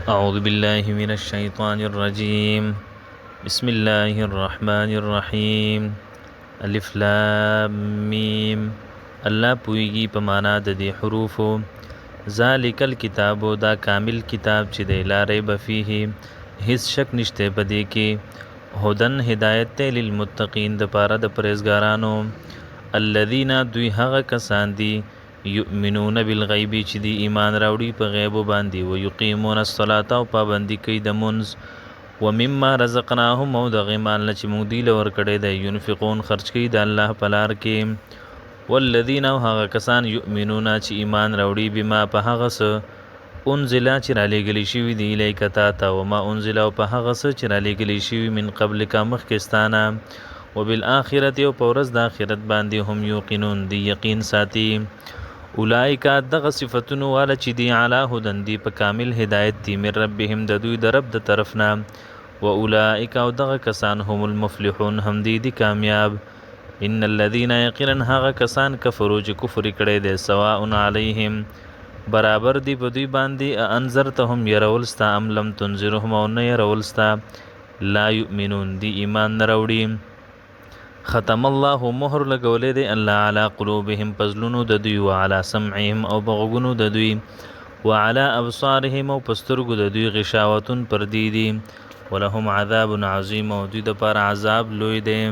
أعوذ بالله من الشيطان الرجيم. بسم الله الرحمن الرحيم. الف لام میم. الله پویږي په معنا د دې حروفو. ذالک الکتاب، دا کامل کتاب چې دی لا ریب فیه، هیڅ شک نشته په دې کې. هدن هدایت ته للمتقین، د پاره د پرهیزګارانو. الذین، دوی هغه کسان دي، یؤمنون بالغیب چې دی ایمان راوړي په غیب باندې، و یقیمون الصلاة، او پابندي کوي د منځ، و مما رزقناهم، او د غیمان چې موږ دی له ورکړی دی، ينفقون، خرج کوي د الله په لار کې. والذین، او هغه کسان، یؤمنون چې ایمان راوړي، بما په هغه څه، انزل چې را لېږلی شوي دي، الیک تا ته، وما انزل، او په هغه څه چې را لېږلی شوي من قبلک مخکې ستانه، وبالآخرة، او په ورځ د آخرت باندې، هم یوقنون، دی یقین ساتي. اولئک، دغه صفتونو والا چې دی، علی هدن، دی په کامل هدایت دی، من ربهم، د دوی د رب د طرف نه، و اولئک، او دغه کسان، هم المفلحون، هم دی کامیاب. ان الذين، یقینا هغه کسان، کفروا چې کفر کړي دي، سواء علیهم، برابر دی په دوی باندې، انذرتهم، يرولستا، ام لم تنذرهم، او نه يرولستا، لا یؤمنون، دی ایمان نه راوړي. ختم الله، مهر لګولې دی الله، علی قلوبهم، پزلونو د دوی، وعلى سمعهم، او بغوګونو د دوی، وعلى ابصارهم، او پسترګو د دوی، غشاوتون پر دی دي، ولهم عذاب عظیم، او دوی د پر عذاب لوی دی.